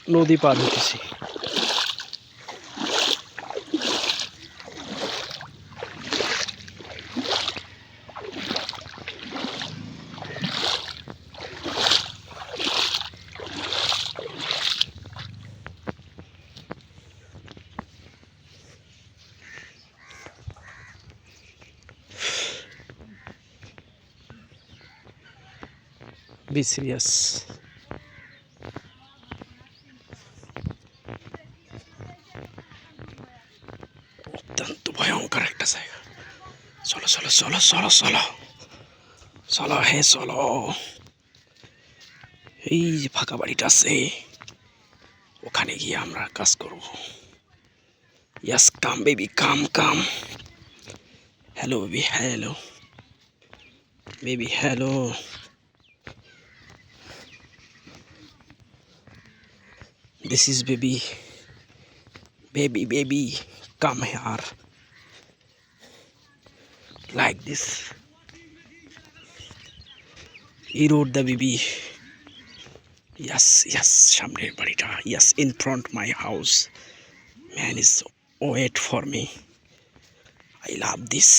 নদী পার হইতেছি। Be serious. অত্যন্ত ভয়ঙ্কর একটা জায়গা। চলো চলো চলো চলো চলো চলো, হ্যাঁ চলো। এই যে ফাঁকা বাড়িটা আছে, ওখানে গিয়ে আমরা কাজ করব। Yes, come baby, come come. Hello baby, hello baby, hello. This is baby, baby, baby. Come here. Like this. He wrote the baby. Yes, yes. সামনের বাড়িটা. Yes, in front my house. Man is wait for me. I love this.